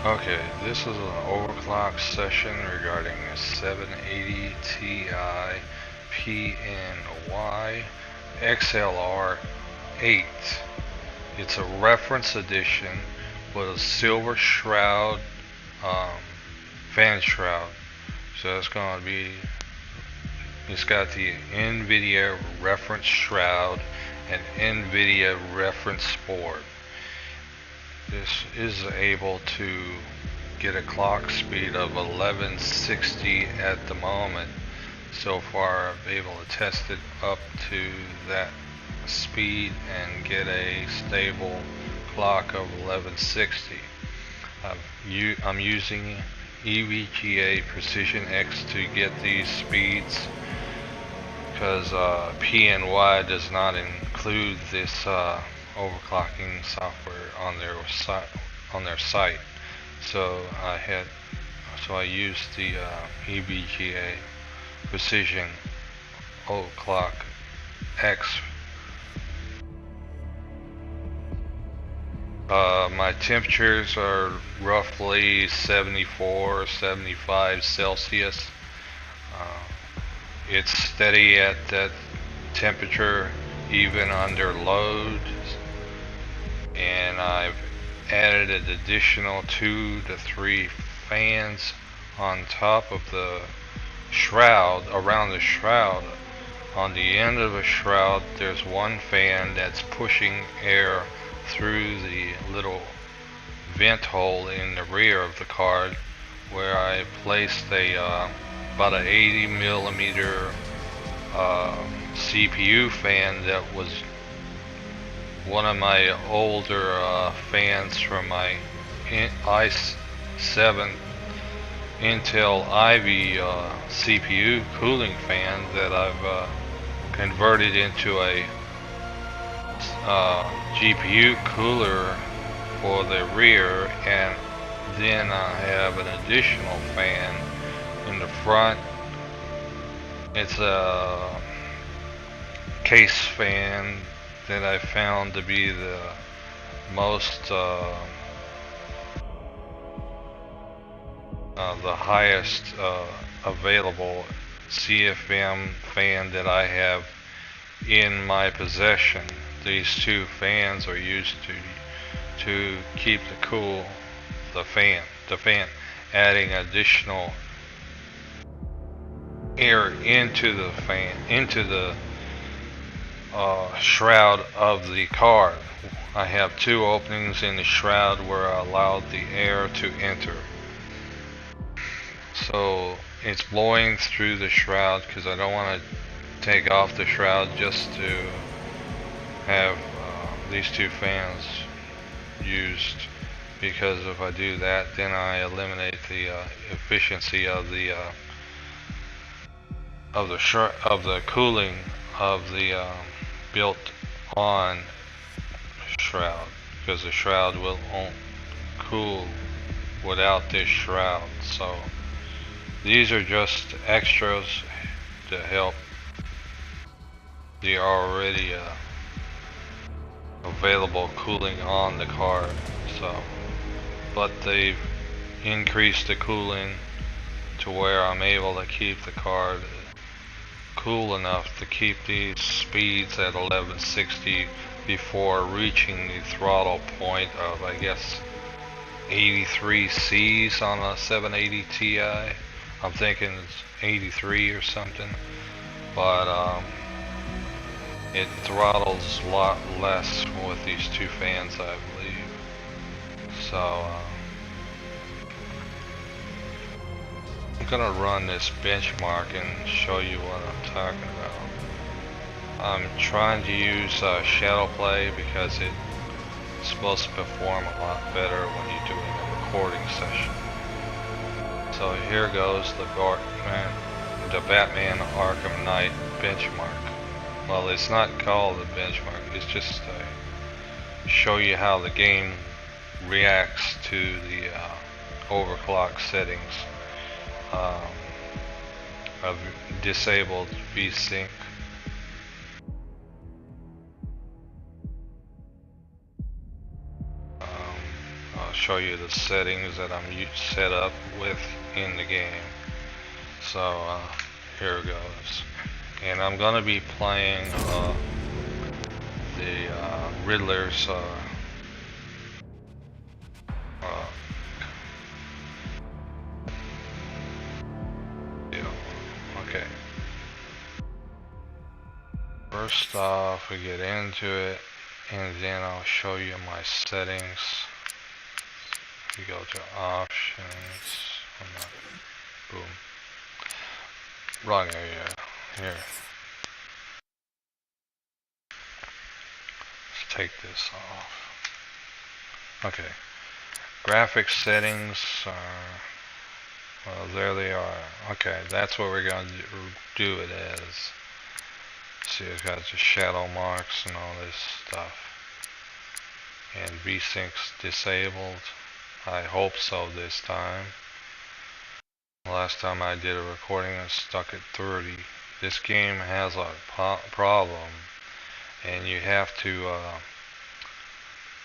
Okay, this is an overclock session regarding a 780 Ti PNY XLR 8. It's a reference edition with a silver shroud, um, fan shroud. So it's got the NVIDIA reference shroud and NVIDIA reference board. This is able to get a clock speed of 1160 at the moment. So far I've been able to test it up to that speed and get a stable clock of 1160. I'm using EVGA Precision X to get these speeds because PNY does not include this overclocking software on their site. So I used the EVGA Precision Overclock X. My temperatures are roughly 74 or 75 Celsius. It's steady at that temperature even under load, and I've added an additional 2 to 3 fans on top of the shroud, around the shroud. On the end of the shroud there's one fan that's pushing air through the little vent hole in the rear of the card, where I placed about an 80 millimeter CPU fan that was one of my older fans from my i7 Intel Ivy CPU cooling fan that I've converted into a GPU cooler for the rear, and then I have an additional fan in the front. It's a case fan that I found to be the most the highest available CFM fan that I have in my possession. These two fans are used to keep the fan, adding additional air into the shroud of the card. I have two openings in the shroud where I allowed the air to enter. So it's blowing through the shroud because I don't want to take off the shroud just to have these two fans used, because if I do that then I eliminate the efficiency of the cooling of the built-on shroud, because the shroud won't cool without this shroud. So these are just extras to help the already available cooling on the card. So, but they've increased the cooling to where I'm able to keep the card cool enough to keep these speeds at 1160 before reaching the throttle point of, I guess, 83 Cs on a 780 Ti. I'm thinking it's 83 or something, but it throttles a lot less with these two fans, I believe. So I'm gonna run this benchmark and show you what I'm talking about. I'm trying to use shadow play because it's supposed to perform a lot better when you're doing a recording session. So here goes the Batman Arkham Knight benchmark. Well, it's not called a benchmark, it's just to show you how the game reacts to the overclock settings. I've disabled VSync. I'll show you the settings that I'm set up with in the game. So here goes. And I'm gonna be playing the Riddler's deal. Okay. First off, we get into it, and then I'll show you my settings. You go to options. Boom. Wrong area. Here. Let's take this off. Okay. Graphics settings are, well, there they are. Okay, that's what we're going to do it as. See, it's got the shadow marks and all this stuff. And VSync's disabled. I hope so this time. Last time I did a recording, I stuck at 30. This game has a problem, and you have to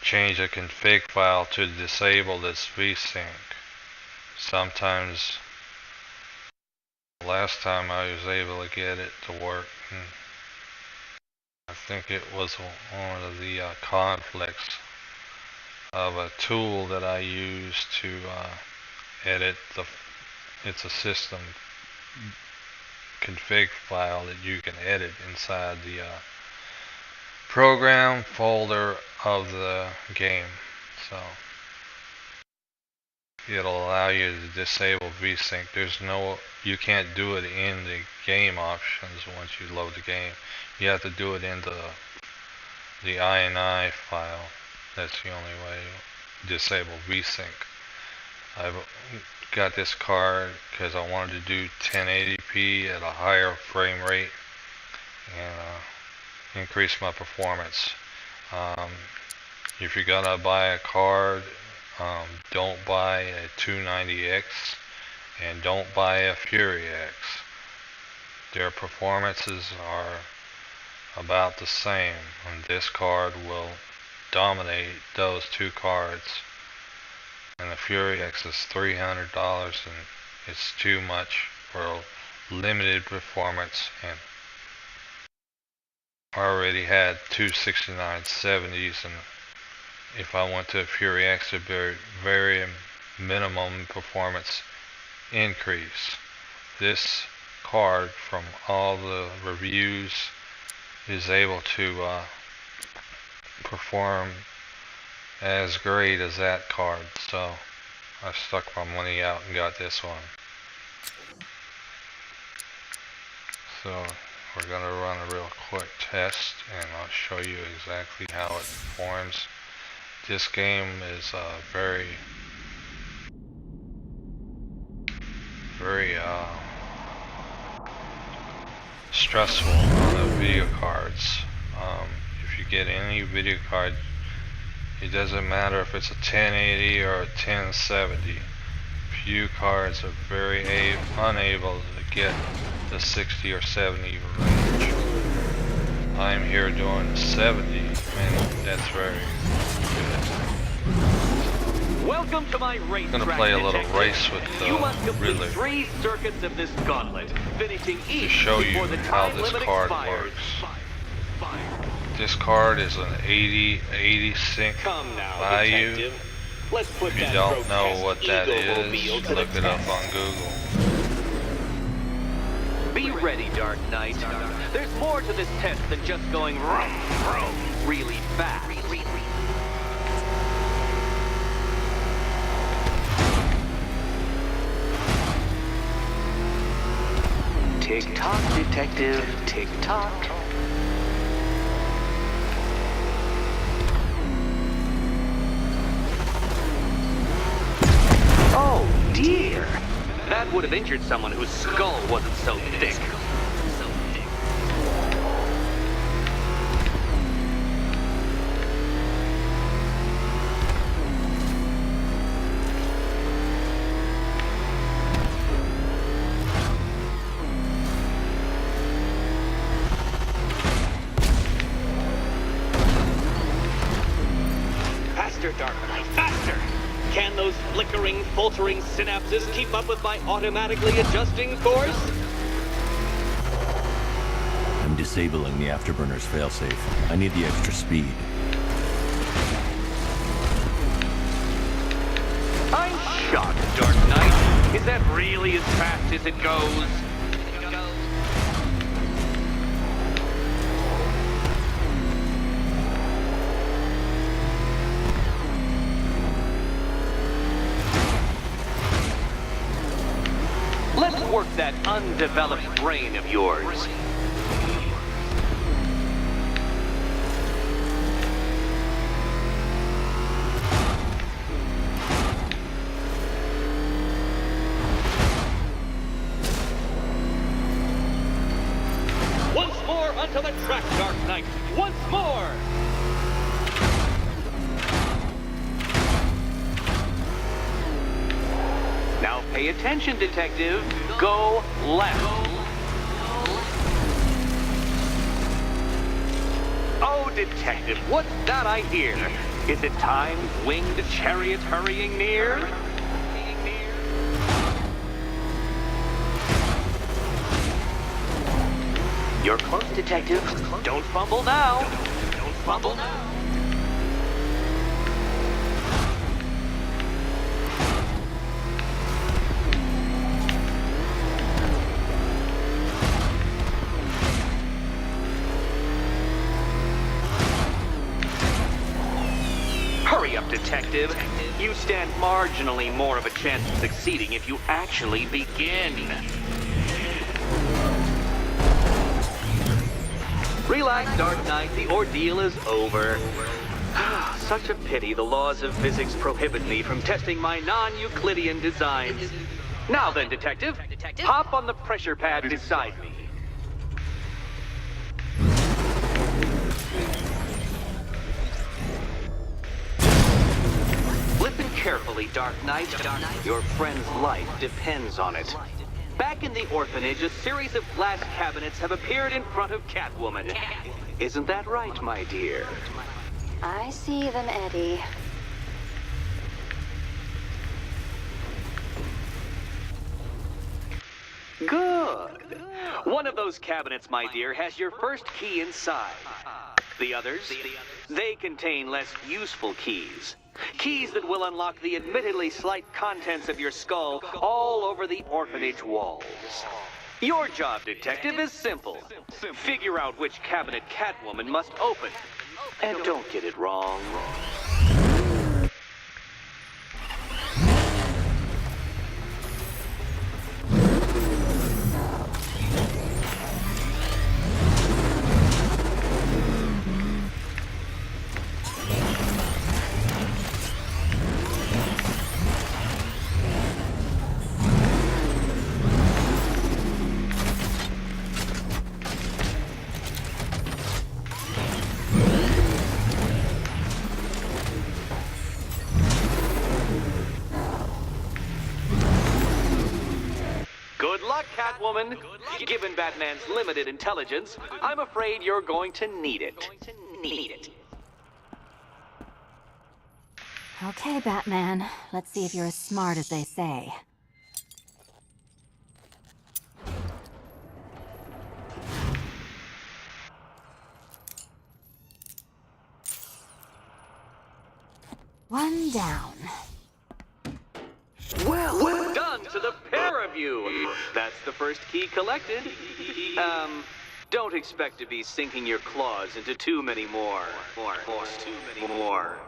change a config file to disable this VSync. Sometimes, last time I was able to get it to work. I think it was one of the conflicts of a tool that I use to edit the, it's a system config file that you can edit inside the program folder of the game. So it'll allow you to disable VSync. There's no, you can't do it in the game options once you load the game. You have to do it in the INI file. That's the only way to disable VSync. I've got this card because I wanted to do 1080p at a higher frame rate and increase my performance. If you're gonna buy a card, don't buy a 290X and don't buy a Fury X. Their performances are about the same, and this card will dominate those two cards. And the Fury X is $300, and it's too much for limited performance. And I already had two 6970s, and if I went to a Fury X, it'd be very minimum performance increase. This card, from all the reviews, is able to perform as great as that card, so I stuck my money out and got this one. So we're going to run a real quick test, and I'll show you exactly how it performs. This game is very stressful on the video cards. If you get any video card, it doesn't matter if it's a 1080 or a 1070. Few cards are very unable to get the 60 or 70 range. I'm here doing 70, and that's very good. Welcome to my race. I'm gonna play a little race with you must complete Riddler 3 circuits of this gauntlet, finishing each to show you before the how time this limit card expires. works. This card is an 80 sync Come now, value. detective. Let's put If you that don't know grotesque what that ego-mobile is, to the look it up test. on Google. Be ready, Dark Knight. There's more to this test than just going vroom, vroom, really fast. Tick-tock, detective, tick-tock. Oh, dear. That would have injured someone whose skull wasn't so thick. Faster, Dark Knight, faster! Can those flickering, faltering synapses keep up with my automatically adjusting course? I'm disabling the afterburner's failsafe. I need the extra speed. I'm shocked, Dark Knight. Is that really as fast as it goes? Let's work that undeveloped brain of yours. Once more onto the track, Dark Knight. Once more! Now pay attention, Detective. Go left. Oh, Detective, what's that I hear? Is it time, winged chariots hurrying near? You're close, Detective. Don't fumble now. Don't fumble now. Hurry up, Detective. You stand marginally more of a chance of succeeding if you actually begin. Relax, Dark Knight. The ordeal is over. Such a pity the laws of physics prohibit me from testing my non-Euclidean designs. Now then, Detective, hop on the pressure pad beside me. Listen carefully, Dark Knight. Your friend's life depends on it. Back in the orphanage, a series of glass cabinets have appeared in front of Catwoman. Isn't that right, my dear? I see them, Eddie. Good. One of those cabinets, my dear, has your first key inside. The others, they contain less useful keys. Keys that will unlock the admittedly slight contents of your skull all over the orphanage walls. Your job, Detective, is simple. Figure out which cabinet Catwoman must open. And don't get it wrong. Good luck, Catwoman. Given Batman's limited intelligence, I'm afraid you're going to need it. Okay, Batman. Let's see if you're as smart as they say. One down. Well done to the pair of you. That's the first key collected. Don't expect to be sinking your claws into too many more. Too many more.